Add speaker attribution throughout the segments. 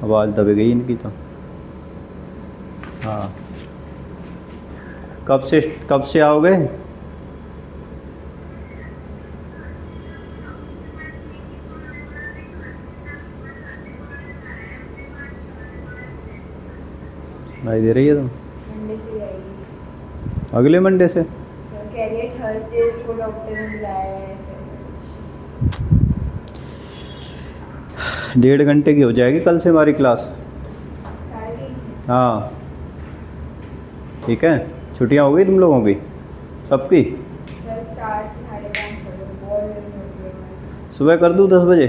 Speaker 1: आवाज़ दब गई इनकी तो। हाँ, कब से आओगे? सुनाई दे रही है तो?
Speaker 2: मंडे से आएगी।
Speaker 1: अगले मंडे से?
Speaker 2: सर कह रही है थर्सडे को डॉक्टर ने बुलाया है ऐसे।
Speaker 1: 1.5 घंटे की हो जाएगी कल से हमारी क्लास।
Speaker 2: 3:30 से।
Speaker 1: हाँ ठीक है। छुट्टियाँ हो गई तुम लोगों की सबकी?
Speaker 2: सर 4 से 5:30 हो गए, बहुत जल्दी होती है हमारी।
Speaker 1: सुबह कर दूँ 10 बजे?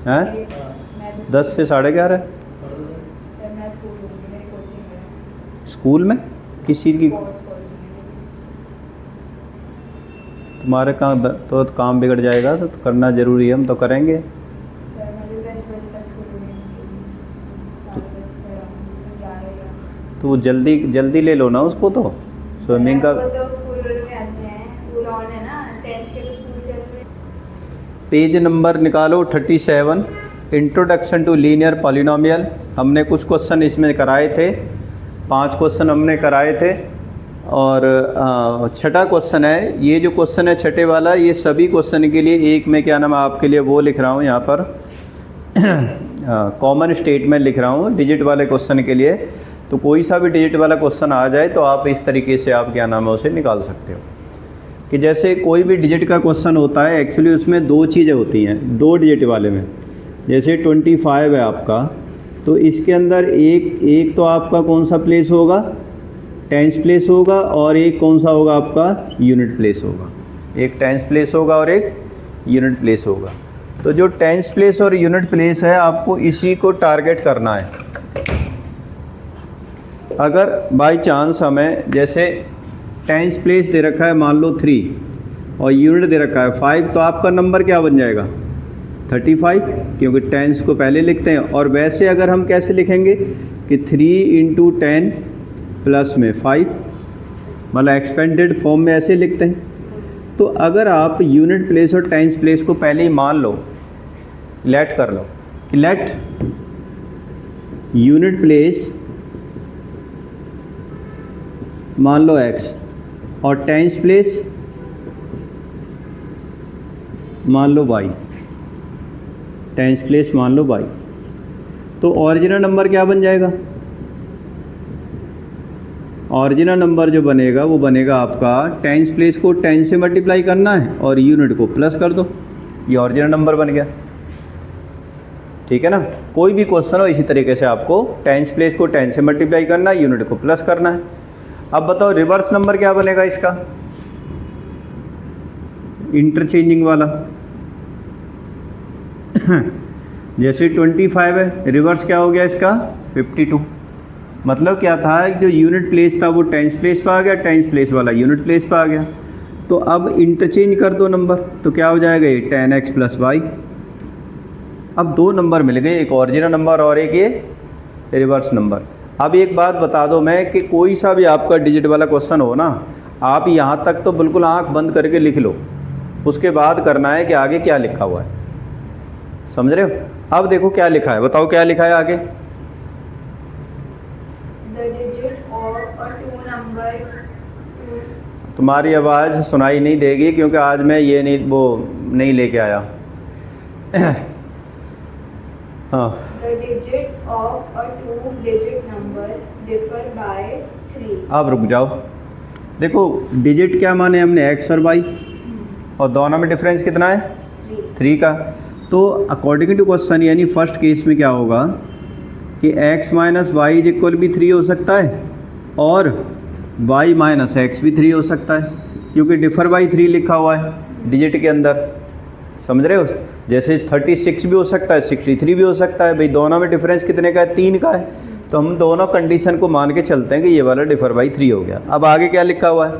Speaker 1: हैं?
Speaker 2: मैं तो
Speaker 1: 10 से 11:30?
Speaker 2: सर मैं स्कूल होंगी, मेरी कोचिंग है।
Speaker 1: स्कूल में? किस चीज़ की?
Speaker 2: स्पोर्ट्स कोचिंग है।
Speaker 1: तुम्हारे तो काम बिगड़ जाएगा तो करना ज़रूरी है, हम तो करेंगे।
Speaker 2: सर मुझे 10 बजे तक स्कूल में 10:30 पे आऊँगी, 11
Speaker 1: तो वो जल्दी ले लो ना उसको तो। स्विमिंग का
Speaker 2: तो स्कूल में आते हैं, स्कूल ऑन है ना, 10th के तो स्कूल चल रहे हैं।
Speaker 1: पेज नंबर निकालो 37, इंट्रोडक्शन टू लीनियर पॉलिनोमियल। हमने कुछ क्वेश्चन इसमें कराए थे, 5 क्वेश्चन हमने कराए थे। और छठा क्वेश्चन है, ये जो क्वेश्चन है छठे वाला, ये सभी क्वेश्चन के लिए एक मैं क्या नाम आपके लिए वो लिख रहा हूँ यहाँ पर कॉमन स्टेटमेंट लिख रहा हूँ डिजिट वाले क्वेश्चन के लिए। तो कोई सा भी डिजिट वाला क्वेश्चन आ जाए तो आप इस तरीके से आप क्या नाम है उसे निकाल सकते हो कि जैसे कोई भी डिजिट का क्वेश्चन होता है, एक्चुअली उसमें 2 चीज़ें होती हैं 2 डिजिट वाले में। जैसे 25 है आपका, तो इसके अंदर एक तो आपका कौन सा प्लेस होगा? टेंस प्लेस होगा, और एक कौन सा होगा आपका? यूनिट प्लेस होगा। एक टेंस प्लेस होगा और एक यूनिट प्लेस होगा। तो जो टेंस प्लेस और यूनिट प्लेस है, आपको इसी को टारगेट करना है। अगर बाय चांस हमें जैसे टेंस प्लेस दे रखा है मान लो 3 और यूनिट दे रखा है 5, तो आपका नंबर क्या बन जाएगा? 35, क्योंकि टेंस को पहले लिखते हैं। और वैसे अगर हम कैसे लिखेंगे कि 3 × 10 प्लस में 5, मतलब एक्सपेंडेड फॉर्म में ऐसे लिखते हैं। तो अगर आप यूनिट प्लेस और टेंस प्लेस को पहले ही मान लो, लेट कर लो कि लेट यूनिट प्लेस मान लो x और टेंस प्लेस मान लो y, टेंस प्लेस मान लो y, तो ओरिजिनल नंबर क्या बन जाएगा? ओरिजिनल नंबर जो बनेगा वो बनेगा आपका, टेंस प्लेस को 10 से मल्टीप्लाई करना है और यूनिट को प्लस कर दो, ये ओरिजिनल नंबर बन गया। ठीक है ना? कोई भी क्वेश्चन हो इसी तरीके से आपको टेंस प्लेस को 10 से मल्टीप्लाई करना है, यूनिट को प्लस करना है। अब बताओ रिवर्स नंबर क्या बनेगा इसका? इंटरचेंजिंग वाला जैसे 25 है, रिवर्स क्या हो गया इसका? 52। मतलब क्या था, जो यूनिट प्लेस था वो टेंस प्लेस पे आ गया, टेंस प्लेस वाला यूनिट प्लेस पे आ गया। तो अब इंटरचेंज कर दो नंबर, तो क्या हो जाएगा? ये 10x + y। अब 2 नंबर मिल गए, एक ओरिजिनल नंबर और एक ये रिवर्स नंबर। अब एक बात बता दो मैं कि कोई सा भी आपका डिजिट वाला क्वेश्चन हो ना, आप यहाँ तक तो बिल्कुल आंख बंद करके लिख लो, उसके बाद करना है कि आगे क्या लिखा हुआ है। समझ रहे हो? अब देखो क्या लिखा है, बताओ क्या लिखा है आगे?
Speaker 2: The digit of a two number
Speaker 1: तुम्हारी आवाज़ सुनाई नहीं देगी क्योंकि आज मैं ये नहीं लेके आया। हाँ,
Speaker 2: The digits of a two-digit number differ by 3.
Speaker 1: अब रुक जाओ। देखो डिजिट क्या माने हमने? x और y, और दोनों में डिफरेंस कितना है? 3 का। तो अकॉर्डिंग टू क्वेश्चन यानी फर्स्ट केस में क्या होगा कि x - y = 3 हो सकता है और y - x भी 3 हो सकता है, क्योंकि डिफर बाई 3 लिखा हुआ है डिजिट के अंदर। समझ रहे हो? जैसे 36 भी हो सकता है, 63 भी हो सकता है। भाई दोनों में डिफरेंस कितने का है? 3 का है। तो हम दोनों कंडीशन को मान के चलते हैं कि ये वाला डिफर बाई 3 हो गया। अब आगे क्या लिखा हुआ है?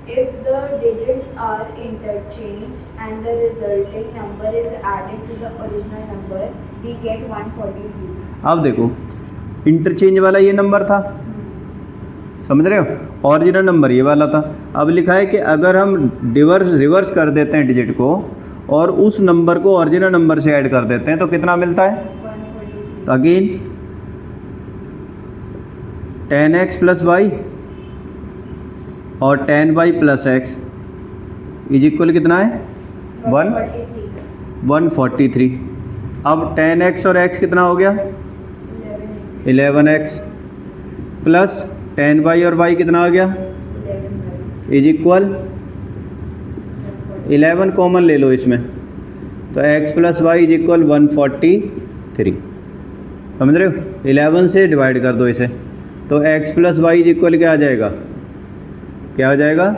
Speaker 2: If the digits are interchanged and the resulting number is added to the original number, we get 142.
Speaker 1: अब देखो इंटरचेंज वाला ये नंबर था, समझ रहे हो? ओरिजिनल नंबर ये वाला था। अब लिखा है कि अगर हम रिवर्स कर देते हैं डिजिट को और उस नंबर को ओरिजिनल नंबर से ऐड कर देते हैं तो कितना मिलता है? तो again ten X plus Y और ten Y plus X is equal कितना है 143। अब टेन एक्स और एक्स कितना हो गया 11x प्लस टेन वाई और वाई कितना आ गया इज इक्वल 11 कॉमन ले लो इसमें, तो x plus Y is equal 143। समझ रहे हो, 11 से डिवाइड कर दो इसे, तो x plus Y is equal क्या आ जाएगा, क्या आ जाएगा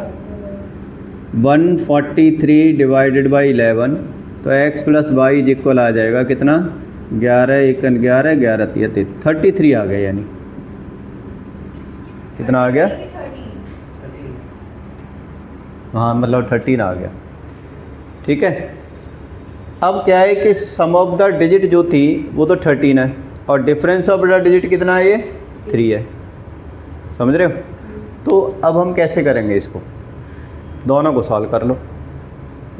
Speaker 1: 143 डिवाइडेड बाई 11, तो x plus Y is equal आ जाएगा कितना 11 1 11 11 33 आ गया, यानी कितना आ गया, हाँ मतलब 13 आ गया। ठीक है, अब क्या है कि सम ऑफ द डिजिट जो थी वो तो 13 है और डिफरेंस ऑफ द डिजिट कितना है, ये 3 है। समझ रहे हो, तो अब हम कैसे करेंगे इसको, दोनों को सॉल्व कर लो।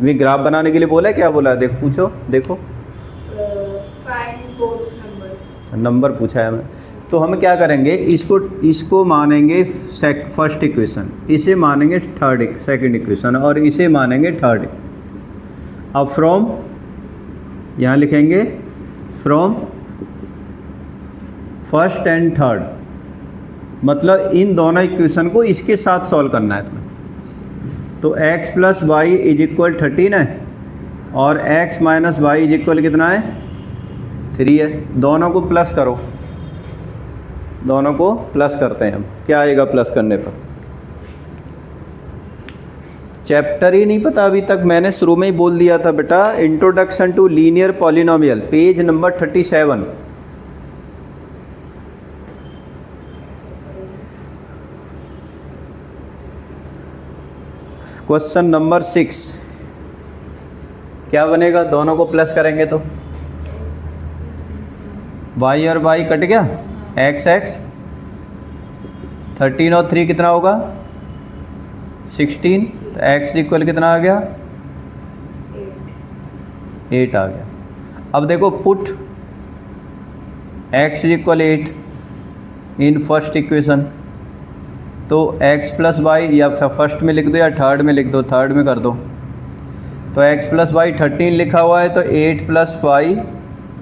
Speaker 1: भी ग्राफ बनाने के लिए बोला है, क्या बोला है, देखो पूछो, देखो
Speaker 2: फाइंड बोथ नंबर,
Speaker 1: नंबर पूछा है हमें, तो हम क्या करेंगे, इसको मानेंगे फर्स्ट इक्वेशन, इसे मानेंगे सेकंड इक्वेशन और इसे मानेंगे थर्ड। अब फ्रॉम यहाँ लिखेंगे फ्रॉम फर्स्ट एंड थर्ड, मतलब इन दोनों इक्वेशन को इसके साथ सॉल्व करना है तुम्हें। तो x plus Y is equal 13 है और x minus y is equal कितना है 3 है। दोनों को प्लस करो, दोनों को प्लस करते हैं हम, क्या आएगा प्लस करने पर, चैप्टर ही नहीं पता अभी तक, मैंने शुरू में ही बोल दिया था बेटा, introduction to linear polynomial, page number 37। Question number 6 क्या बनेगा, दोनों को प्लस करेंगे तो y और y कट गया, x 13 और 3 कितना होगा 16, तो x इक्वल कितना आ गया 8 आ गया। अब देखो put x equal 8 in first equation, तो x प्लस वाई या फर्स्ट में लिख दो या थर्ड में लिख दो, थर्ड में कर दो, तो x प्लस वाई 13 लिखा हुआ है, तो 8 प्लस वाई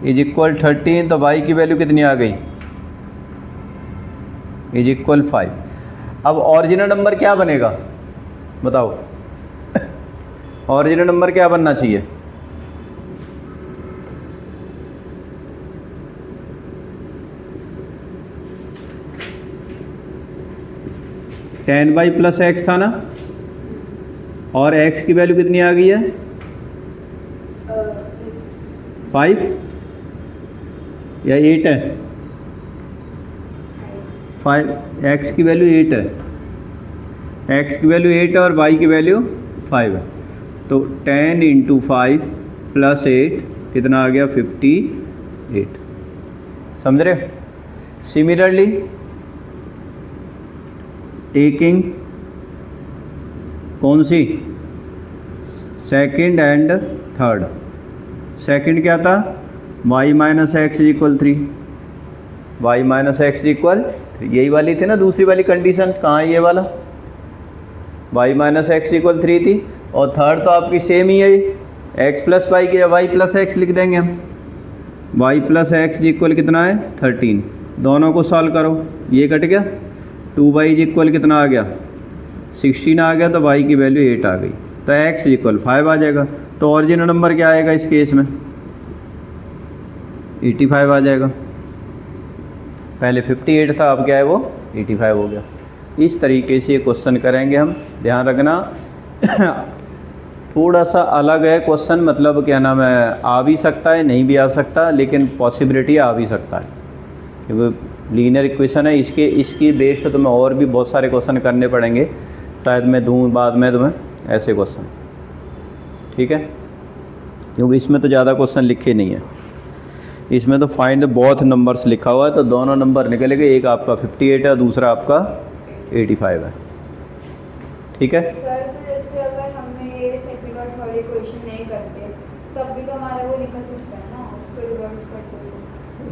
Speaker 1: इज इक्वल 13, तो y की वैल्यू कितनी आ गई इज इक्वल 5। अब ओरिजिनल नंबर क्या बनेगा बताओ, ओरिजिनल नंबर क्या बनना चाहिए, टेन वाई प्लस एक्स था ना, और x की वैल्यू कितनी आ गई है 5 या 8 है, 5, x की वैल्यू 8 है, x की वैल्यू 8 है और y की वैल्यू 5 है, तो 10 इंटू 5 प्लस 8 कितना आ गया 58। समझ रहे। सिमिलरली टेकिंग कौन सी, सेकंड एंड थर्ड, सेकंड क्या था y minus x equal 3, y minus x equal 3, यही वाली थी ना दूसरी वाली कंडीशन, कहाँ है ये वाला, y माइनस एक्स इक्वल 3 थी, और थर्ड तो आपकी सेम ही है, x प्लस वाई की y प्लस एक्स लिख देंगे हम, y प्लस एक्स इक्वल कितना है 13, दोनों को सॉल्व करो, ये कट गया, 2y इक्वल कितना आ गया 16 आ गया, तो y की वैल्यू 8 आ गई, तो x इक्वल 5 आ जाएगा। तो ओरिजिनल नंबर क्या आएगा इस केस में 85 आ जाएगा, पहले 58 था, अब क्या है वो 85 हो गया। इस तरीके से ये क्वेश्चन करेंगे हम, ध्यान रखना थोड़ा सा अलग है क्वेश्चन, मतलब क्या नाम है, आ भी सकता है नहीं भी आ सकता, लेकिन पॉसिबिलिटी आ भी सकता है, क्योंकि लीनियर इक्वेशन है, इसकी बेस्ड तुम्हें और भी बहुत सारे क्वेश्चन करने पड़ेंगे, शायद मैं दूँ बाद में तुम्हें ऐसे क्वेश्चन, ठीक है, क्योंकि इसमें तो ज़्यादा क्वेश्चन लिखे नहीं है, इसमें तो फाइंड बोथ नंबर्स लिखा हुआ है, तो दोनों नंबर निकलेंगे, एक आपका 58 है, दूसरा आपका 85 है, ठीक है।
Speaker 2: सर तो जैसे अगर हमें ये सेकंड और थर्ड इक्वेशन नहीं करते तब भी तो हमारा वो निकल सकता है ना, उसको रिवर्स करते हुए।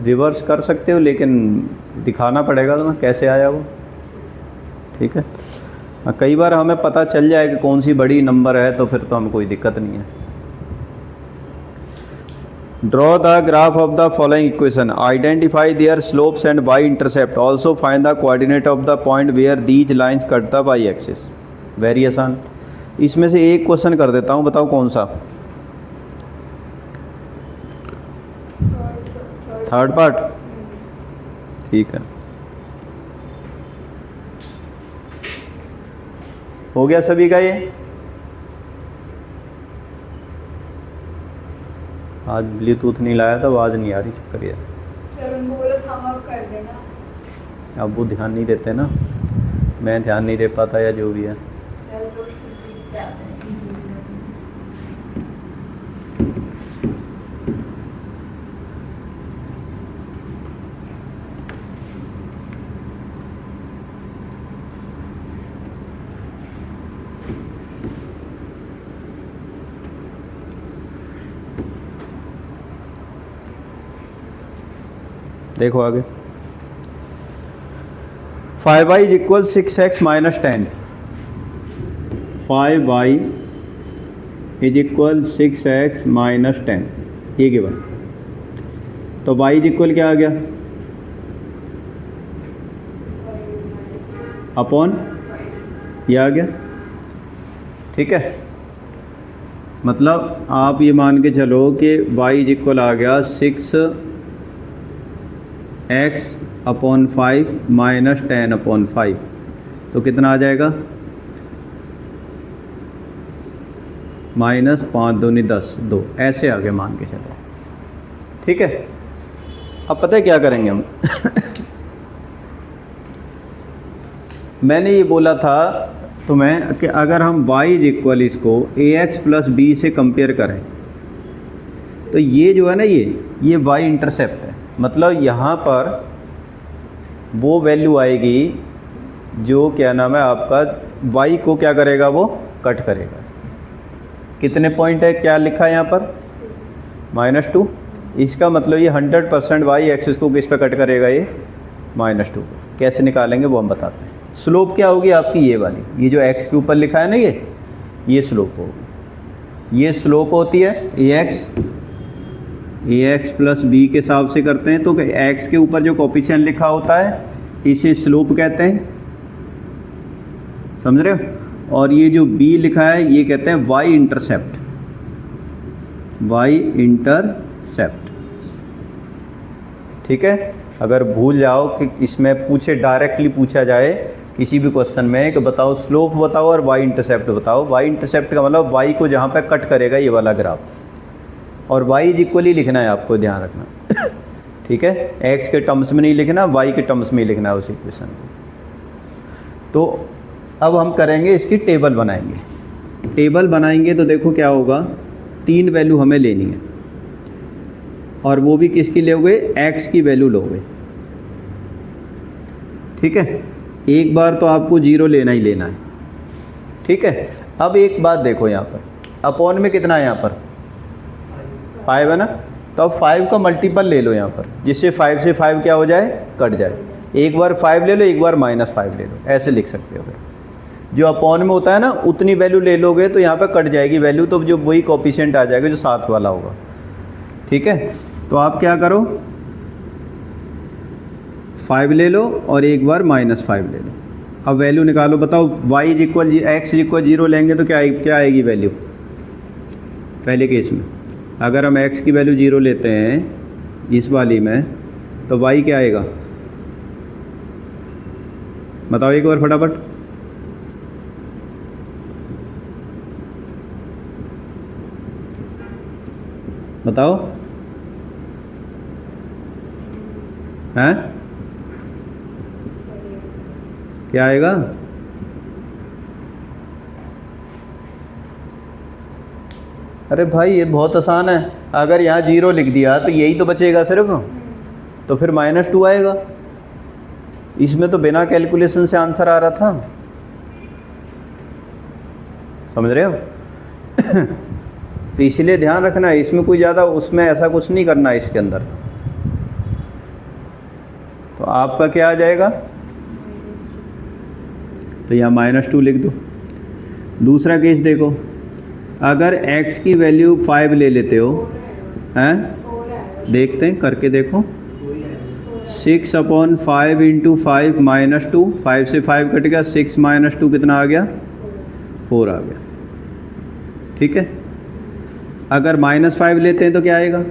Speaker 1: रिवर्स कर सकते हो, लेकिन दिखाना पड़ेगा तुम्हें कैसे आया वो। ठीक है, कई बार हमें पता चल जाए कि कौन सी बड़ी नंबर है तो फिर तो हमें कोई दिक्कत नहीं है। Draw the graph of the following equation, identify their slopes and y intercept, also find the coordinate of the point where these lines cut the y axis. Very आसान। इसमें से एक क्वेश्चन कर देता हूँ, बताओ कौन सा? Third part. ठीक है, हो गया सभी का ये। आज ब्लूटूथ नहीं लाया था, आवाज़ नहीं आ रही, चक्कर ये।
Speaker 2: चलो उनको बोलो थंब अप कर देना।
Speaker 1: अब वो ध्यान नहीं देते ना, मैं ध्यान नहीं दे पाता या जो भी है।
Speaker 2: चल तो सीख जाते हैं।
Speaker 1: देखो आगे, 5y is equal 6x minus 10। 5y is equal 6x minus 10, ये गिवन। तो y इज इक्वल क्या आ गया? अपॉन ये आ गया। ठीक है, मतलब आप ये मान के चलो कि y इज इक्वल आ गया 6x अपॉन 5 माइनस 10 अपॉन 5, तो कितना आ जाएगा? माइनस 5 दूनी 10, 2, ऐसे आगे मान के चलो। ठीक है, अब पता है क्या करेंगे हम? मैंने ये बोला था तुम्हें कि अगर हम y इज इक्वल इसको ax प्लस b से कंपेयर करें तो ये जो है ना, ये y इंटरसेप्ट है। मतलब यहाँ पर वो वैल्यू आएगी जो क्या नाम है आपका y को क्या करेगा, वो कट करेगा। कितने पॉइंट है, क्या लिखा है यहाँ पर? -2। इसका मतलब ये 100% y एक्सिस को किस पे कट करेगा? ये -2। कैसे निकालेंगे वो हम बताते हैं। स्लोप क्या होगी आपकी? ये वाली, ये जो x के ऊपर लिखा है ना, ये स्लोप होगी। ये स्लोप होती है ax प्लस b के हिसाब से करते हैं। तो x के ऊपर जो कोफिशिएंट लिखा होता है इसे स्लोप कहते हैं, समझ रहे हो? और ये जो b लिखा है ये कहते हैं y इंटरसेप्ट। y intercept. ठीक है, अगर भूल जाओ कि इसमें डायरेक्टली पूछा जाए किसी भी क्वेश्चन में कि बताओ स्लोप बताओ और y इंटरसेप्ट बताओ। y इंटरसेप्ट का मतलब y को जहाँ पे कट करेगा ये वाला ग्राफ, और y इज इक्वल ही लिखना है, आपको ध्यान रखना। ठीक है, x के टर्म्स में नहीं लिखना, y के टर्म्स में ही लिखना है उस इक्वेशन को। तो अब हम करेंगे, इसकी टेबल बनाएंगे। टेबल बनाएंगे तो देखो क्या होगा, 3 वैल्यू हमें लेनी है, और वो भी किसकी लोगे? x की वैल्यू लोगे। ठीक है, एक बार तो आपको 0 लेना ही लेना है। ठीक है, अब एक बात देखो, यहाँ पर अपॉन में कितना है? यहाँ पर 5 है ना, तो अब 5 का मल्टीपल ले लो यहाँ पर, जिससे 5 से 5 क्या हो जाए? कट जाए। एक बार 5 ले लो, एक बार -5 ले लो, ऐसे लिख सकते हो। जो अपॉन में होता है ना, उतनी वैल्यू ले लोगे तो यहाँ पर कट जाएगी वैल्यू, तो जो वही कोफिशिएंट आ जाएगा जो साथ वाला होगा। ठीक है, तो आप क्या करो, 5 ले लो और एक बार -5 ले लो। अब वैल्यू निकालो, बताओ y is equal x is equal 0 लेंगे तो क्या आएगी वैल्यू? पहले केस में अगर हम x की वैल्यू 0 लेते हैं इस वाली में, तो y क्या आएगा? बताओ एक बार फटाफट। बताओ, हैं? क्या आएगा? अरे भाई ये बहुत आसान है, अगर यहाँ 0 लिख दिया तो यही तो बचेगा सिर्फ, तो फिर -2 आएगा। इसमें तो बिना कैलकुलेशन से आंसर आ रहा था, समझ रहे हो? तो इसलिए ध्यान रखना, इसमें कोई ज़्यादा उसमें ऐसा कुछ नहीं करना है इसके अंदर। तो आपका क्या आ जाएगा, तो यहाँ -2 लिख दो। दूसरा केस देखो, अगर x की वैल्यू 5 ले लेते हो, हैं, देखते हैं करके देखो। 6/5 × 5 -2, 5 से 5 कट गया, 6 - 2 कितना आ गया, 4 आ गया। ठीक है, अगर -5 लेते हैं तो क्या आएगा,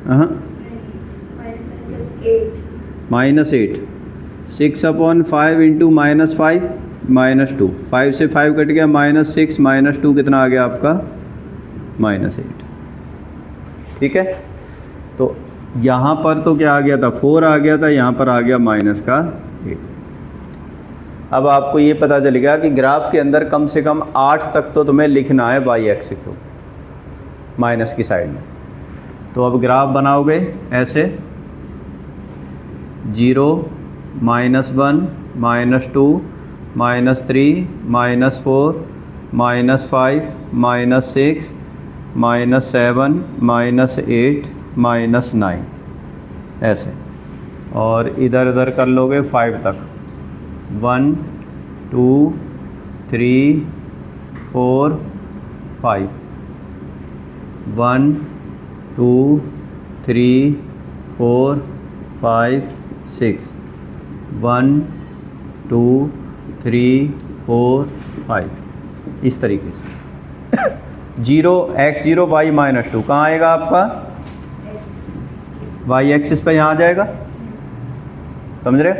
Speaker 1: हाँ -8। 6/5 × -5 -2, 5 से 5 कट गया, -6 - 2 कितना आ गया आपका, -8। ठीक है, तो यहाँ पर तो क्या आ गया था, 4 आ गया था, यहाँ पर आ गया -8। अब आपको ये पता चल गया कि ग्राफ के अंदर कम से कम 8 तक तो तुम्हें लिखना है y एक्स को माइनस की साइड में। तो अब ग्राफ बनाओगे ऐसे 0 -1 -2 -3 -4 -5 -6 -7 -8 -9 ऐसे, और इधर उधर कर लोगे 5 तक, 1 2 3 4 5, 1 2 3 4 5 6, 1 2 3 4 5, इस तरीके से। 0 x0 y -2 कहाँ आएगा आपका, y एक्सिस पे यहाँ आ जाएगा, समझ रहे।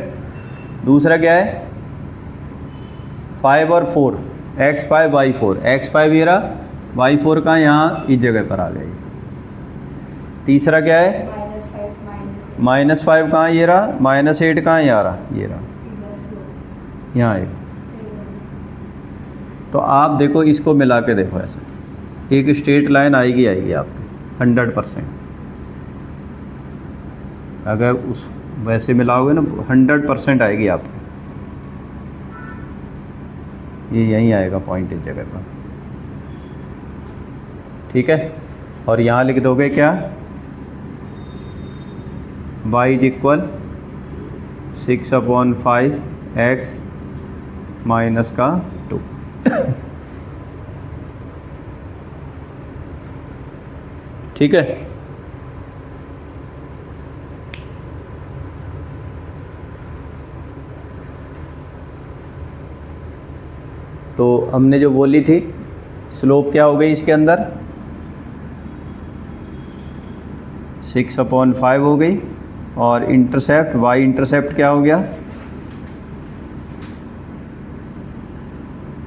Speaker 1: दूसरा क्या है, 5 और 4, x5 y4, x5 ये रहा, y4 का यहाँ इस जगह पर आ गया। तीसरा क्या है, -5 कहाँ, ये रहा, -8 कहाँ, ये आ रहा, ये रहा, यहाँ आएगा। तो आप देखो, इसको मिला के देखो, ऐसे एक स्ट्रेट लाइन आएगी आपकी 100%। अगर उस वैसे मिलाओगे ना 100% आएगी आपकी, ये यहीं आएगा पॉइंट इस जगह पर। ठीक है, और यहाँ लिख दोगे क्या, y = 6/5 x - 2। ठीक है, तो हमने जो बोली थी स्लोप क्या हो गई इसके अंदर, 6/5 हो गई, और इंटरसेप्ट y इंटरसेप्ट क्या हो गया,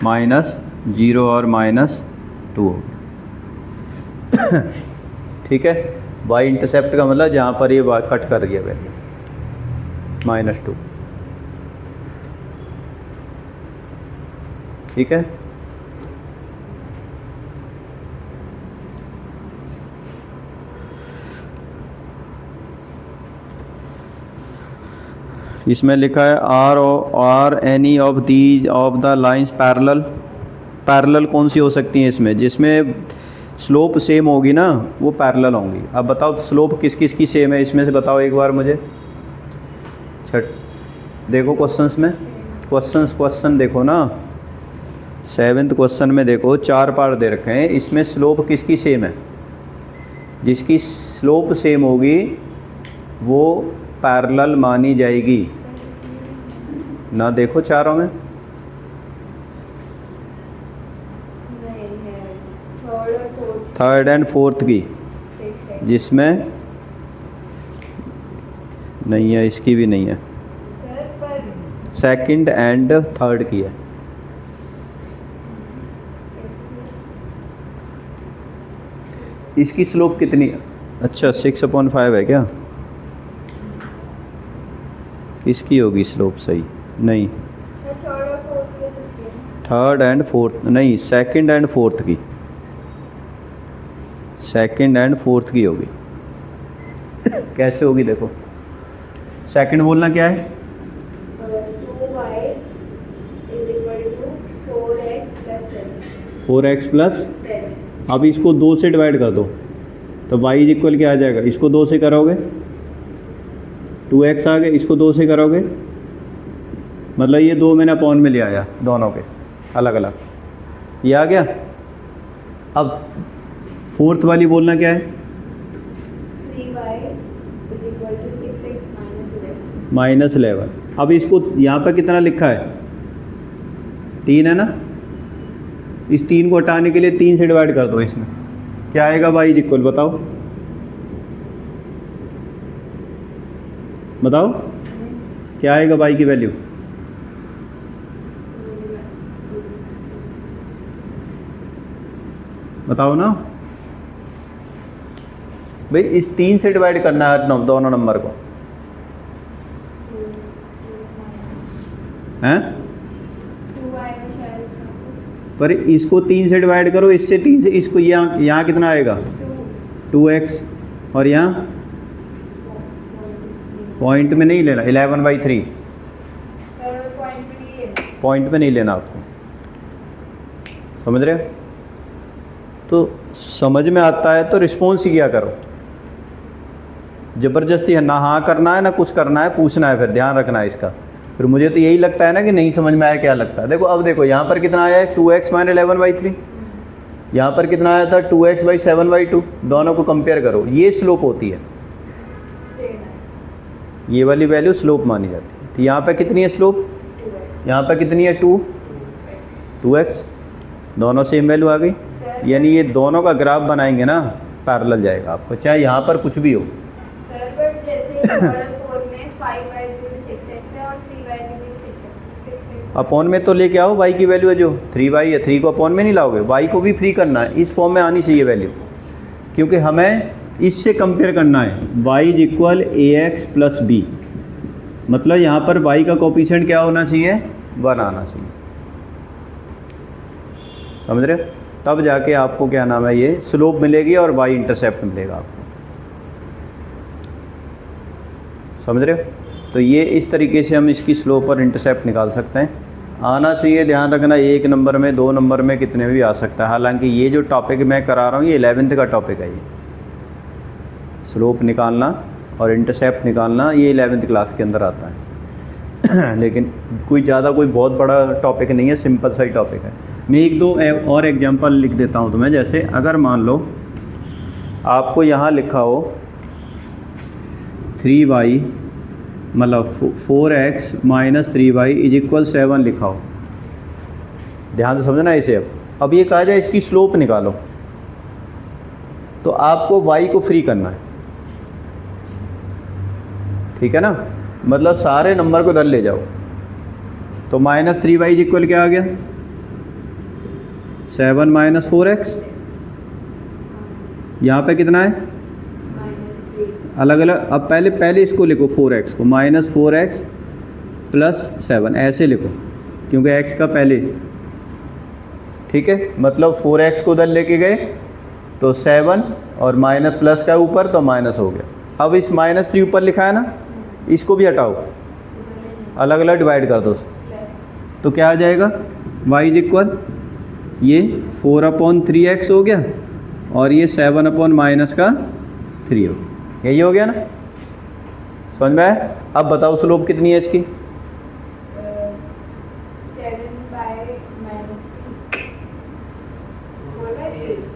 Speaker 1: -0 और -2 हो गया। ठीक है, y इंटरसेप्ट का मतलब जहाँ पर ये कट कर रही है वैल्यू, -2। ठीक है, इसमें लिखा है are any of these of the lines parallel कौन सी हो सकती हैं इसमें, जिसमें स्लोप सेम होगी ना वो पैरेलल होंगी। अब बताओ स्लोप किस किस की सेम है इसमें से, बताओ एक बार मुझे। देखो क्वेश्चंस में, क्वेश्चन देखो ना, 7th क्वेश्चन में देखो 4 पार्ट दे रखे हैं, इसमें स्लोप किसकी सेम है, जिसकी स्लोप सेम होगी वो पैरेलल मानी जाएगी ना। देखो चारों में थर्ड एंड फोर्थ की, जिसमें नहीं है, इसकी भी नहीं है, सेकंड एंड थर्ड की है। इसकी स्लोप कितनी है, अच्छा 6/5 है क्या, किसकी होगी स्लोप सही, नहीं थर्ड एंड फोर्थ नहीं, सेकंड एंड फोर्थ की, सेकंड एंड फोर्थ की होगी। कैसे होगी देखो, सेकंड बोलना क्या है, 4x + 7। अब इसको 2 से डिवाइड कर दो तो y = क्या आ जाएगा, इसको 2 से करोगे 2x आ गए, इसको 2 से करोगे मतलब ये 2 मैंने अपॉन में ले आया दोनों के अलग अलग, ये आ गया। अब फोर्थ वाली बोलना क्या है?
Speaker 2: 3y is equal to 6x minus 11.
Speaker 1: -11। अब इसको यहाँ पर कितना लिखा है? 3 है ना, इस 3 को हटाने के लिए 3 से डिवाइड कर दो, इसमें क्या आएगा y इज इक्वल, बताओ बताओ क्या आएगा y की वैल्यू? बताओ ना भाई, इस 3 से डिवाइड करना है दोनों नंबर को, हैं?
Speaker 2: 2y में शायद इसका मतलब
Speaker 1: पर इसको 3 से डिवाइड करो, इससे 3 से इसको यहाँ कितना आएगा? 2x, और यहाँ पॉइंट में नहीं लेना, 11/3
Speaker 2: सर पॉइंट में नहीं है।
Speaker 1: पॉइंट में नहीं लेना आपको, समझ रहे हो? तो समझ में आता है तो रिस्पॉन्स ही क्या करो, ज़बरदस्ती है ना, हाँ करना है ना कुछ करना है, पूछना है, फिर ध्यान रखना है इसका। फिर मुझे तो यही लगता है ना कि नहीं समझ में आया, क्या लगता है? देखो अब देखो यहाँ पर कितना आया है 2x - 11/3, यहाँ पर कितना आया था 2x/7/2, दोनों को कंपेयर करो, ये स्लोप होती है,
Speaker 2: सेम है
Speaker 1: ये वाली वैल्यू स्लोप मानी जाती है। तो यहाँ पर कितनी है स्लोप?
Speaker 2: 2x
Speaker 1: यहाँ पर कितनी है 2x, दोनों सेम वैल्यू आ गई,
Speaker 2: सर
Speaker 1: यानी ये दोनों का ग्राफ बनाएंगे ना पैरेलल जाएगा आपको, चाहे यहाँ पर कुछ भी हो।
Speaker 2: सर बट जैसे मॉडल 4 में 5y is equal to 6x है और 3y is equal to 6x।
Speaker 1: Upon में तो लेके आओ, y की वैल्यू है जो 3y है, 3 को अपॉन में नहीं लाओगे, y को भी फ्री करना है, इस फॉर्म में आनी चाहिए वैल्यू, क्योंकि हमें इससे कंपेयर करना है y is equal ax plus b, मतलब यहाँ पर y का कोफिशिएंट क्या होना चाहिए? 1 आना चाहिए, समझ रहे हो? तब जाके आपको क्या नाम है, ये स्लोप मिलेगी और y इंटरसेप्ट मिलेगा आपको, समझ रहे हो? तो ये इस तरीके से हम इसकी स्लोप और इंटरसेप्ट निकाल सकते हैं। आना चाहिए, ध्यान रखना, 1 नंबर में 2 नंबर में कितने में भी आ सकता है। हालांकि ये जो टॉपिक मैं करा रहा हूँ ये 11th का टॉपिक है, ये स्लोप निकालना और इंटरसेप्ट निकालना ये 11th क्लास के अंदर आता है लेकिन कोई ज़्यादा कोई बहुत बड़ा टॉपिक नहीं है, सिंपल सा ही टॉपिक है। मैं 1-2 और एग्जांपल लिख देता हूँ तुम्हें। जैसे अगर मान लो आपको यहाँ लिखा हो 3y मतलब 4x - 3y इज इक्वल 7 लिखा हो, ध्यान से समझना इसे। अब ये कहा जाए इसकी स्लोप निकालो, तो आपको y को फ्री करना है, ठीक है ना, मतलब सारे नंबर को इधर ले जाओ। तो -3y इज इक्वल क्या आ गया? 7 - 4x, यहाँ पे कितना है?
Speaker 2: -3
Speaker 1: अलग अलग। अब पहले इसको लिखो 4x को, -4x प्लस 7 ऐसे लिखो, क्योंकि x का पहले, ठीक है, मतलब 4x को उधर लेके गए तो 7 और माइनस प्लस का ऊपर तो माइनस हो गया। अब इस -3 ऊपर लिखा है ना, इसको भी हटाओ, अलग अलग डिवाइड कर दो, तो क्या आ जाएगा? y इज इक्वल ये 4/3x हो गया और ये 7/-3 हो गया, यही हो गया ना, समझ में आया? अब बताओ स्लोप कितनी है इसकी?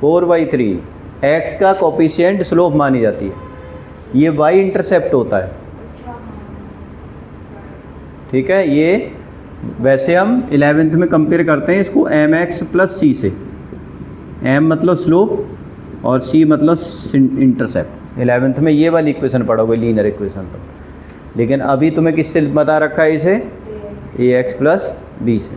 Speaker 1: 4/3। x का कोफिशिएंट स्लोप मानी जाती है, ये y इंटरसेप्ट होता है, ठीक है। ये वैसे हम 11th में कंपेयर करते हैं इसको mx + c से, m मतलब स्लोप और c मतलब इंटरसेप्ट। 11th में ये वाली इक्वेशन पढ़ोगे, लीनियर इक्वेशन तो। लेकिन अभी तुम्हें किससे बता रखा है इसे? ax + b से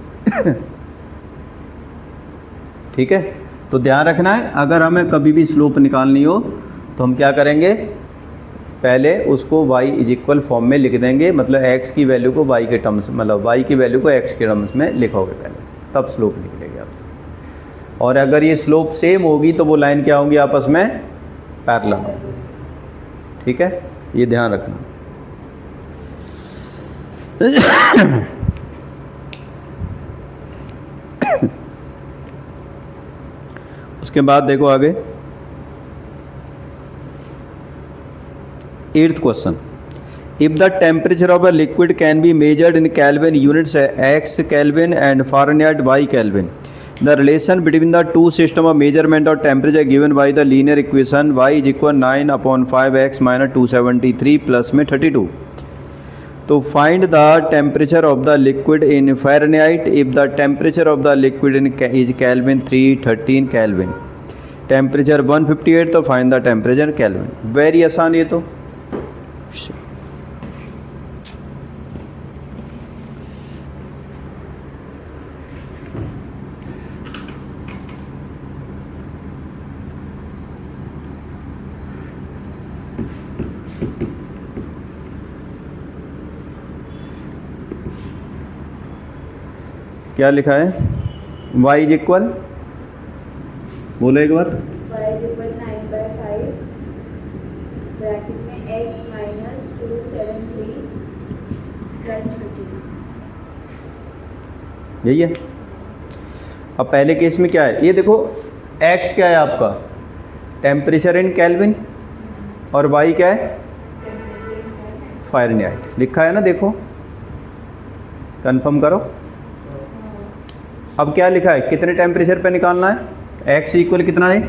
Speaker 1: ठीक है। तो ध्यान रखना है, अगर हमें कभी भी स्लोप निकालनी हो तो हम क्या करेंगे, पहले उसको y इज इक्वल फॉर्म में लिख देंगे, मतलब x की वैल्यू को y के टर्म्स, मतलब y की वैल्यू को x के टर्म्स में लिखोगे पहले, तब स्लोप निकलेगी आप। और अगर ये स्लोप सेम होगी तो वो लाइन क्या होंगी आपस में? पैरेलल होंगी, ठीक है, ये ध्यान रखना। उसके बाद देखो आगे 8th question. If the temperature of a liquid can be measured in Kelvin units X Kelvin and Fahrenheit Y Kelvin, the relation between the two system of measurement of temperature given by the linear equation y is equal 9/5x minus 273 plus में 32. तो find the temperature of the liquid in Fahrenheit if the temperature of the liquid in is Kelvin 313 Kelvin. Temperature 158 तो find the temperature Kelvin. Very आसान ये तो. क्या लिखा है? y is equal, बोलो एक बार.
Speaker 2: y इज इक्वल 9/5 ब्रैकेट में x माइनस 273 प्लस 32.
Speaker 1: यही है. अब पहले केस में क्या है, ये देखो x क्या है आपका, टेम्परेचर इन केल्विन, और y क्या है, फ़ारेनहाइट. लिखा है ना, देखो कंफर्म करो. अब क्या लिखा है, कितने टेम्परेचर पे निकालना है, x इक्वल कितना है,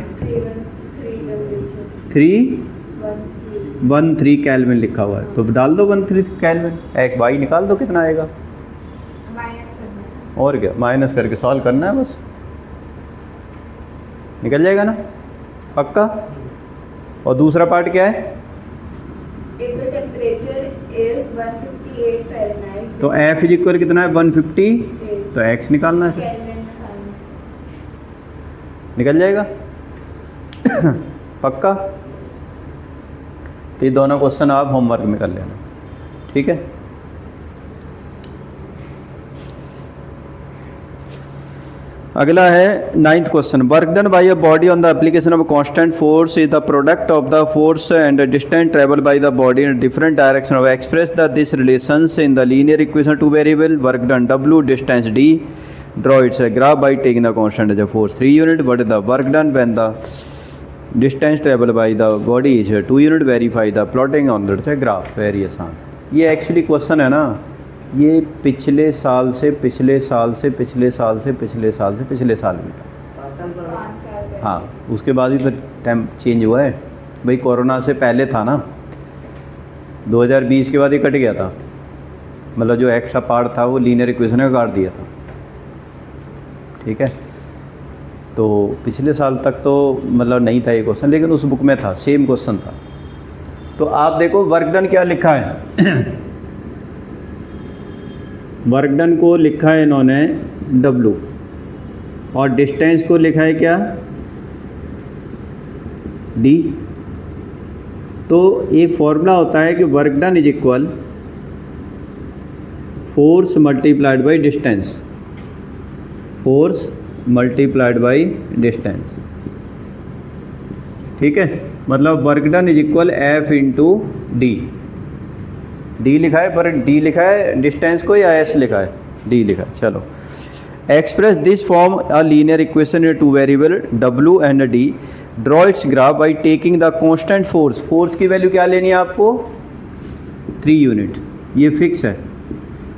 Speaker 1: 313 केल्विन लिखा हुआ है, तो डाल दो 13 केल्विन. एक y निकाल दो, कितना आएगा,
Speaker 2: माइनस करना है.
Speaker 1: और क्या, माइनस करके सॉल्व करना है बस, निकल जाएगा ना पक्का. और दूसरा पार्ट क्या है,
Speaker 2: If the temperature is 158 Fahrenheit,
Speaker 1: तो f इज इक्वल कितना है, 150, तो x निकालना है,
Speaker 2: Kelvin में साइन.
Speaker 1: निकल जाएगा पक्का. तो ये दोनों क्वेश्चन आप होमवर्क में कर लेना, ठीक है. अगला है 9th question. Work done by a body on the application of constant force is the product of the force and distance travel by the body in different direction of express the this relations in the linear equation two variable. Work done W, distance D. Draw its a graph by taking the constant as a force 3 unit. What is the work done when the distance travel by the body is 2 unit. Verify the plotting on the graph. Very आसान. ये actually question है ना, ये पिछले साल से पिछले साल से पिछले साल से पिछले साल से पिछले साल में था.
Speaker 2: 5-4
Speaker 1: हाँ, उसके बाद ही तो टाइम चेंज हुआ है भाई. कोरोना से पहले था ना, 2020 के बाद ही कट गया था. मतलब जो एक्स्ट्रा पार्ट था वो लीनियर इक्वेशन में काट दिया था, ठीक है. तो पिछले साल तक तो मतलब नहीं था ये क्वेश्चन, लेकिन उस बुक में था, सेम क्वेश्चन था. तो आप देखो वर्क डन क्या लिखा है वर्क डन को लिखा है इन्होंने W, और डिस्टेंस को लिखा है क्या, D. तो एक फॉर्मूला होता है कि work done is equal force multiplied by distance. Force multiplied by distance, ठीक है. मतलब work done is equal F into D. D लिखा है, पर D लिखा है डिस्टेंस को या S लिखा है, D लिखा है. चलो, express this form a linear equation in two variable W and D. Draw it's graph by taking the constant force. Force की वैल्यू क्या लेनी है आपको, 3 यूनिट. ये फिक्स है,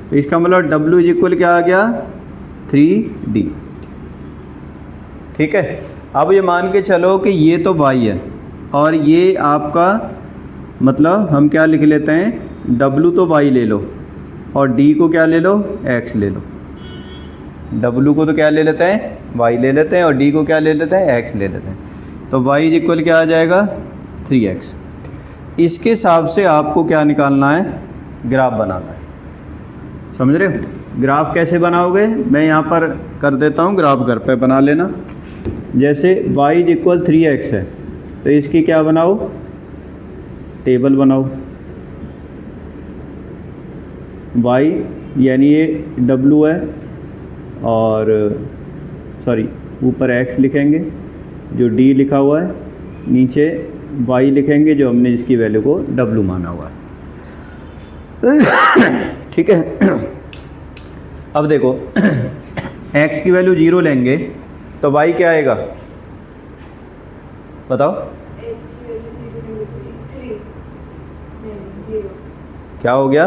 Speaker 1: तो इसका मतलब W इज इक्वल क्या आ गया, 3D. ठीक है. अब ये मान के चलो कि ये तो y है, और ये आपका मतलब हम क्या लिख लेते हैं, W तो y ले लो, और D को क्या ले लो, x ले लो. W को तो क्या ले लेते हैं, y ले लेते हैं, और D को क्या ले लेते हैं, x ले लेते हैं. तो y इज इक्वल क्या आ जाएगा, 3x. इसके हिसाब से आपको क्या निकालना है, ग्राफ बनाना है. समझ रहे हो. ग्राफ कैसे बनाओगे, मैं यहाँ पर कर देता हूँ, ग्राफ घर पे बना लेना. जैसे y इज इक्वल 3x है, तो इसकी क्या बनाओ, टेबल बनाओ. y यानी ये W है, और सॉरी ऊपर x लिखेंगे जो D लिखा हुआ है, नीचे y लिखेंगे जो हमने जिसकी वैल्यू को W माना हुआ है. ठीक है. अब देखो x की वैल्यू 0 लेंगे तो y क्या आएगा, बताओ. क्या हो गया?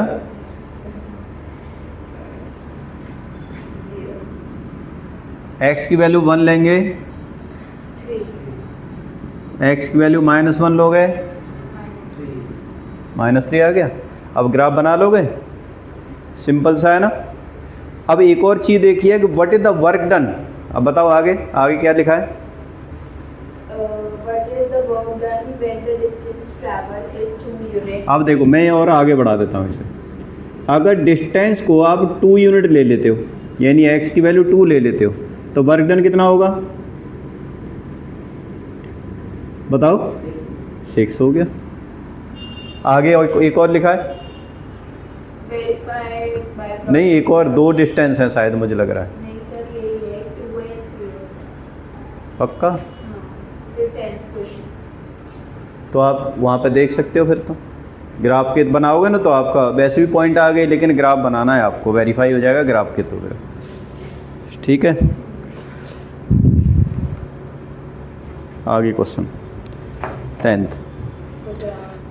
Speaker 1: x की वैल्यू 1 लेंगे,
Speaker 2: 3
Speaker 1: x की वैल्यू -1 लोगे, -3 आ गया। अब ग्राफ बना लोगे, सिंपल सा है ना। अब एक और चीज़ देखिए कि what is the work done. अब बताओ आगे आगे क्या लिखा है?
Speaker 2: what is the work done when the distance travel is 2 units?
Speaker 1: अब देखो मैं और आगे बढ़ा देता हूँ इसे। अगर डिस्टेंस को आप 2 यूनिट ले लेते हो, यानी x की वैल्यू 2 ले लेते हो, तो वर्क डन कितना होगा? बताओ, 6 हो गया। आगे और एक और लिखा है,
Speaker 2: verify by
Speaker 1: नहीं एक और 2 डिस्टेंस है शायद, मुझे लग रहा है।
Speaker 2: नहीं सर यही है 2 and 3
Speaker 1: पक्का?
Speaker 2: हाँ फिर 10th क्वेश्चन
Speaker 1: तो आप वहाँ पे देख सकते हो। फिर तो ग्राफ के बनाओगे ना तो आपका वैसे भी पॉइंट आ गए, लेकिन ग्राफ बनाना है आपको, वेरीफाई हो जाएगा ग्राफ के थ्रू। ठीक है, आगे question 10th।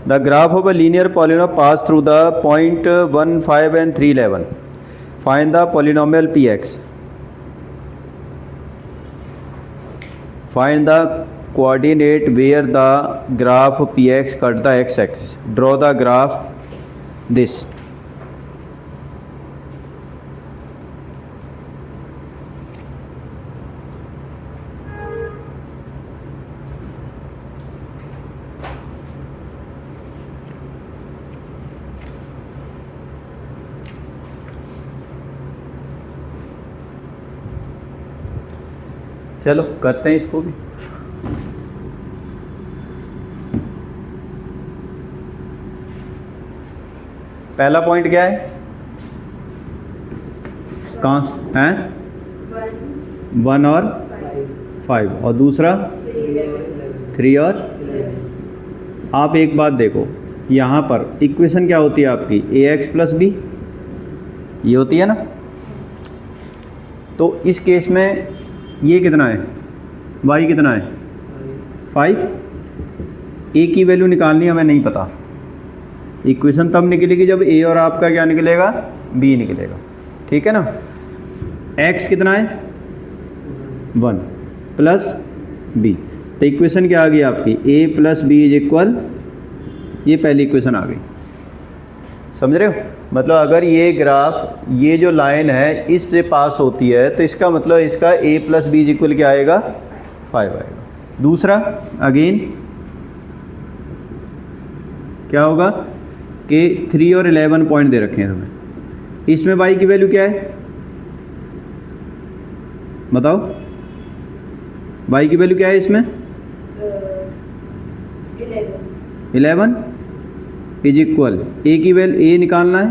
Speaker 1: The graph of a linear polynom pass through the point 1, 5 and 3, 11। Find the polynomial p x. Find the coordinate where the graph p x cut the x axis. Draw the graph this. चलो करते हैं इसको भी। पहला point क्या है? कहाँ हैं? 1 और 5, और दूसरा 3 और। आप एक बात देखो, यहाँ पर इक्वेशन क्या होती है आपकी? ax + b, ये होती है ना। तो इस केस में ये कितना है? y कितना है? 5। a की वैल्यू निकालनी हमें नहीं पता। इक्वेशन तब निकलेगी जब a और आपका क्या निकलेगा? b निकलेगा। ठीक है ना। x कितना है? 1 + b। तो इक्वेशन क्या आ गई आपकी? a + b = ये पहली इक्वेशन आ गई। समझ रहे हो? मतलब अगर ये ग्राफ, ये जो लाइन है इससे पास होती है तो इसका मतलब इसका a + b = क्या आएगा? 5 आएगा। दूसरा अगेन क्या होगा कि 3 और 11 पॉइंट दे रखे हैं तुम्हें। इसमें y की वैल्यू क्या है? बताओ, y की वैल्यू क्या है इसमें? 11 = a की वैल्यू, a निकालना है,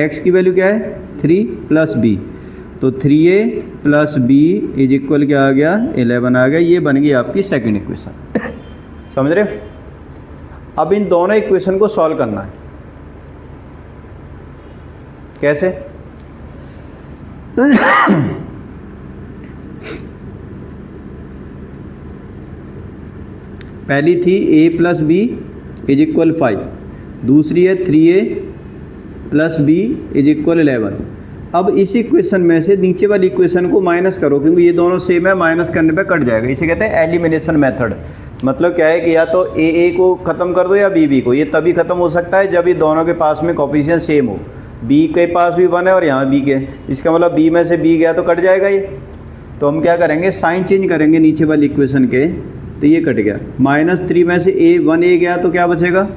Speaker 1: x की वैल्यू क्या है? 3 + b। तो 3a + b = क्या आ गया? 11 आ गया। ये बन गई आपकी सेकंड इक्वेशन। समझ रहे हो? अब इन दोनों इक्वेशन को सॉल्व करना है। कैसे? पहली थी a + b = 5, दूसरी है 3a + b = 11। अब इस इक्वेशन में से नीचे वाली इक्वेशन को माइनस करो, क्योंकि ये दोनों सेम है, माइनस करने पे कट जाएगा। इसे कहते हैं एलिमिनेशन मेथड। मतलब क्या है कि या तो a को ख़त्म कर दो या b को। ये तभी ख़त्म हो सकता है जब ये दोनों के पास में कोएफिशिएंट सेम हो। b के पास भी 1 है और यहाँ b के, इसका मतलब b में से b गया तो कट जाएगा ये। तो हम क्या करेंगे? साइन चेंज करेंगे नीचे वाली इक्वेशन के, तो ये कट गया। -3 में से 1a गया तो क्या बचेगा?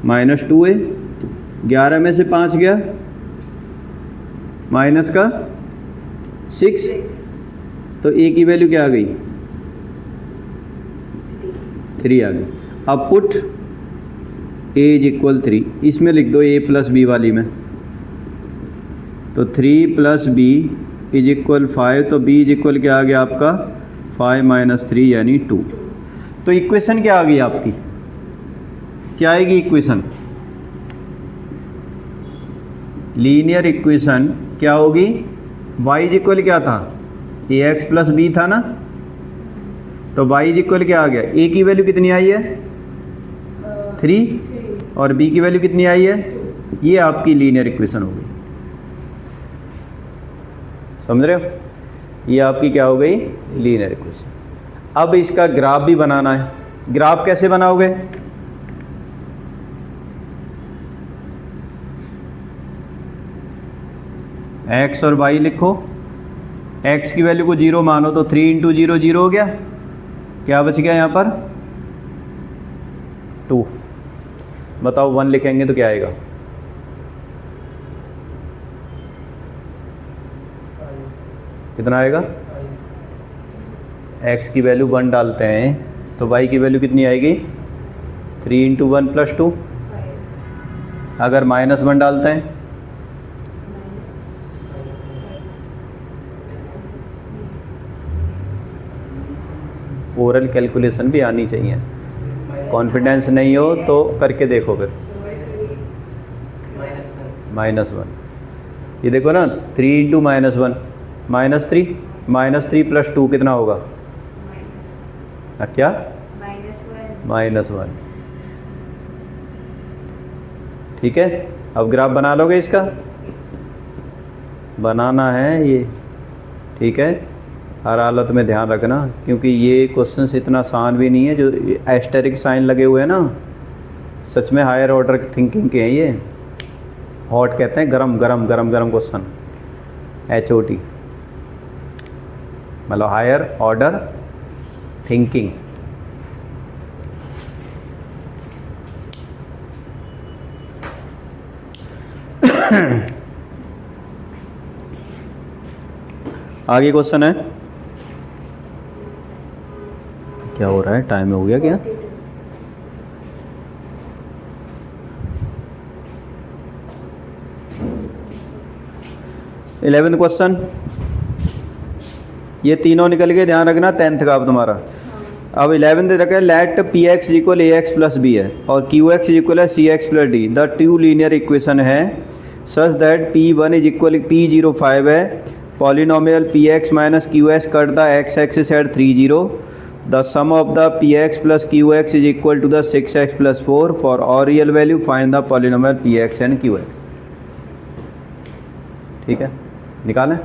Speaker 1: -2a। 11 में से 5 गया, माइनस का 6। तो a की वैल्यू क्या आ गई? 3 आ गई। अब पुट a = 3, इसमें लिख दो a + b वाली में। तो 3 + b = 5, तो b = क्या आ गया आपका? 5 - 3 यानी 2। तो इक्वेशन क्या आ गई आपकी? क्या आएगी इक्वेशन? लीनियर इक्वेशन क्या होगी? y = क्या था? ax + b था ना। तो y = क्या आ गया? a की वैल्यू कितनी आई है? 3, और b की वैल्यू कितनी आई है? ये आपकी लीनियर इक्वेशन हो गई, समझ रहे हो? ये आपकी क्या हो गई? Linear equation. अब इसका ग्राफ भी बनाना है। ग्राफ कैसे बनाओगे? x और y लिखो। x की वैल्यू को 0 मानो तो 3 इंटू 0 0 हो गया। क्या बच गया यहाँ पर? 2। बताओ 1 लिखेंगे तो क्या आएगा? कितना आएगा? x की वैल्यू 1 डालते हैं तो y की वैल्यू कितनी आएगी? 3 इंटू 1 प्लस 2। अगर -1 डालते हैं ओरल कैलकुलेशन भी आनी चाहिए। कॉन्फिडेंस नहीं हो तो करके देखो फिर। -1 ये देखो ना, 3 इंटू -1 -3 प्लस 2 कितना होगा? क्या? -1। ठीक है, अब ग्राफ बना लोगे इसका? बनाना है ये, ठीक है। हर हालत में ध्यान रखना, क्योंकि ये क्वेश्चंस इतना आसान भी नहीं है। जो एस्टेरिक साइन लगे हुए हैं ना, सच में हायर ऑर्डर थिंकिंग के हैं ये। हॉट कहते हैं गरम गरम गरम गरम क्वेश्चन, HOT मतलब हायर ऑर्डर थिंकिंग। आगे क्वेश्चन है, क्या हो रहा है? टाइम हो गया क्या? इलेवेंथ क्वेश्चन, ये तीनों निकल के, ध्यान रखना 10th का अब तुम्हारा। अब 11th रखा है, let Px equal AX plus B है और QX इक्वल है CX plus D। The two linear equation है such that P1 is equal P0 5 है। Polynomial Px minus QS cut the x axis at 3 0। The sum of the Px plus QX is equal to the 6x plus 4। For all real value find the polynomial Px and QX। ठीक है, निकालें।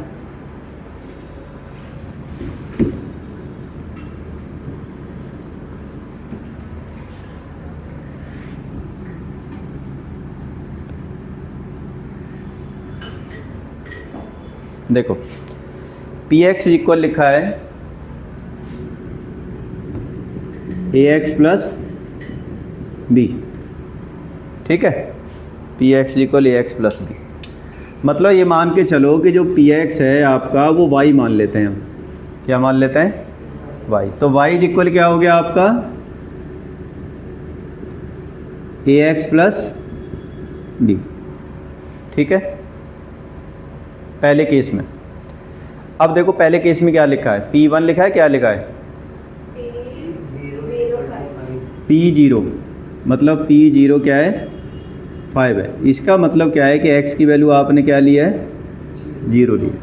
Speaker 1: देखो Px equal लिखा है AX plus B, ठीक है। Px equal AX plus B, मतलब ये मान के चलो कि जो Px है आपका वो y मान लेते हैं हम। क्या मान लेते हैं? y। तो y इक्वल क्या हो गया आपका? AX प्लस B, ठीक है, पहले केस में। अब देखो पहले केस में क्या लिखा है? P1 लिखा है, क्या लिखा है? P0, मतलब P0 क्या है? 5 है। इसका मतलब क्या है कि x की वैल्यू आपने क्या लिया है? 0 लिया।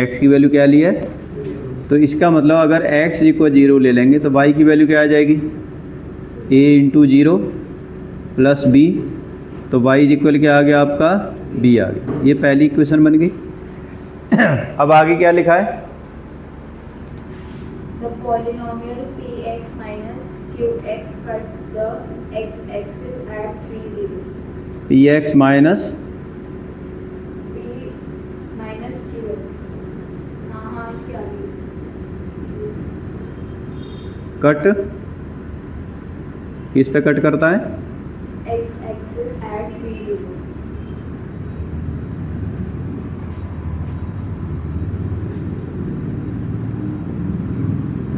Speaker 1: x की वैल्यू क्या ली है? तो इसका मतलब अगर x इक्वल 0 ले लेंगे तो y की वैल्यू क्या आ जाएगी? a इंटू 0 प्लस b, तो y इक्वल क्या आ गया आपका? b आ गया। ये पहली इक्वेशन बन गई। अब आगे क्या लिखा है?
Speaker 2: The polynomial Px minus Qx cuts the x-axis at 3 0.
Speaker 1: Px minus
Speaker 2: P minus Qx। हाँ इसके आगे
Speaker 1: कट किस पे कट करता है?
Speaker 2: x-axis at 3 0.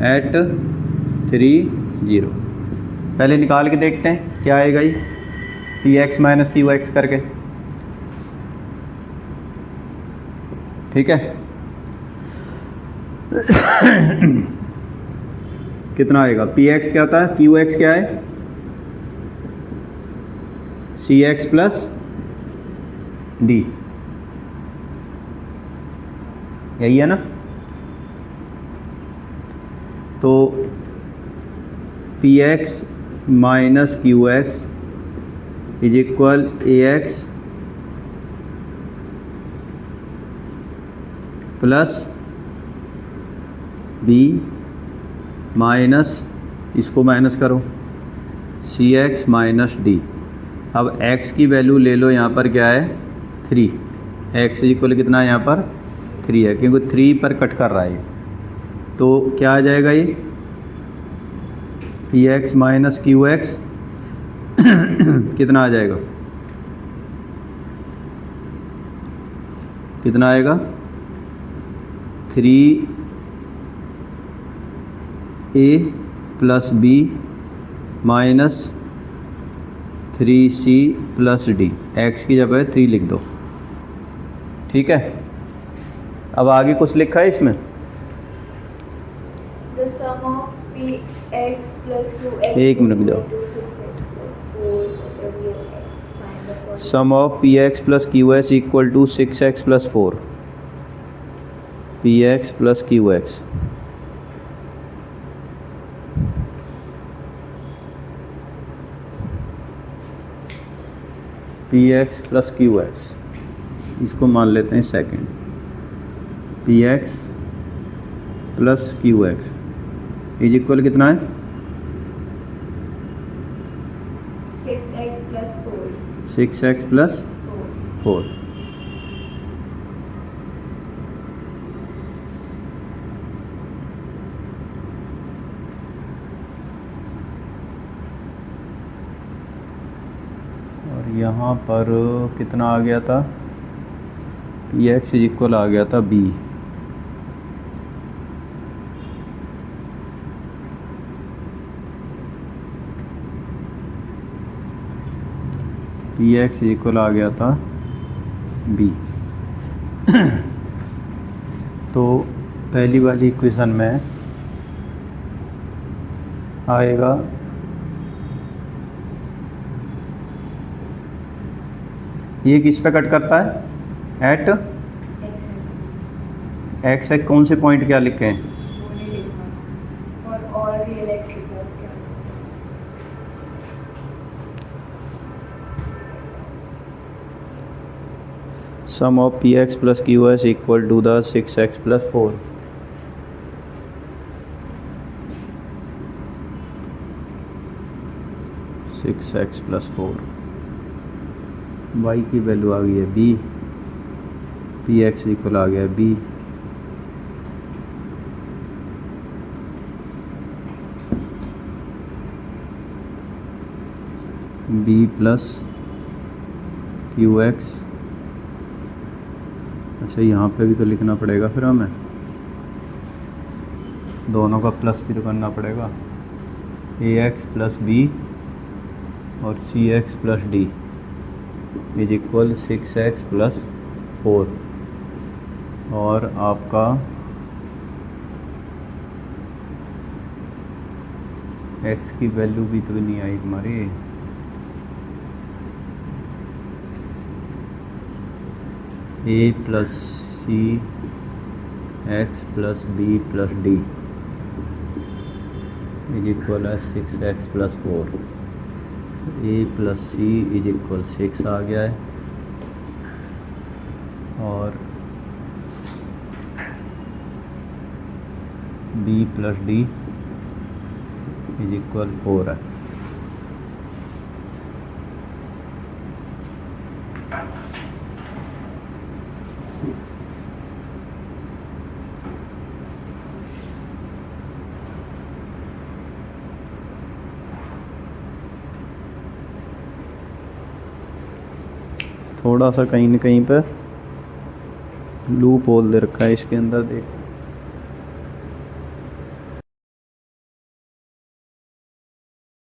Speaker 1: एट 3 0। पहले निकाल के देखते हैं क्या आएगा ये Px माइनस QX करके, ठीक है। कितना आएगा? Px क्या था, QX क्या है? CX प्लस D, यही है ना। तो Px minus QX is equal AX plus B minus, इसको माइनस करो, CX माइनस D। अब x की वैल्यू ले लो, यहाँ पर क्या है 3, x इक्वल कितना है यहाँ पर 3 है, क्योंकि 3 पर कट कर रहा है, तो क्या आ जाएगा ये PX माइनस QX कितना आ जाएगा, कितना आएगा 3A plus B minus 3C plus D। x की जगह 3 लिख दो, ठीक है। अब आगे कुछ लिखा है इसमें,
Speaker 2: The sum of Px plus Qx
Speaker 1: एक मिनट
Speaker 2: is
Speaker 1: जाओ।
Speaker 2: equal to 6x plus 4 for every x. Find the quantity.
Speaker 1: Sum of PX plus QS equal to 6x plus 4, PX plus QX। PX plus QX, इसको मान लेते हैं second, PX plus QX is equal कितना है
Speaker 2: 6x plus 4.
Speaker 1: 6x plus
Speaker 2: 4.
Speaker 1: 4। और यहाँ पर कितना आ गया था, PX इज इक्वल आ गया था B। PX इक्वल आ गया था B। तो पहली वाली इक्वेशन में आएगा ये किस पे कट करता है, एट
Speaker 2: X axis.
Speaker 1: एक्स है, कौन से पॉइंट क्या लिखे हैं,
Speaker 2: वो नहीं लिखना और रियल x लिखना उसके अंदर.
Speaker 1: Sum of PX plus QS equal to the 6x plus 4। Six X plus 4, Y की वैल्यू आ गई है B, PX इक्वल आ गया B, B प्लस QX। अच्छा यहाँ पे भी तो लिखना पड़ेगा, फिर हमें दोनों का प्लस भी तो करना पड़ेगा, AX प्लस B और CX plus D is equal 6x plus 4। और आपका x की वैल्यू भी तो नहीं आई हमारी, A plus C x plus B plus D is equal है 6x plus 4। A plus C is equal 6 आ गया है, और B plus D is equal 4 है। थोड़ा सा कहीं न कहीं पर लूप होल दे रखा है इसके अंदर, देख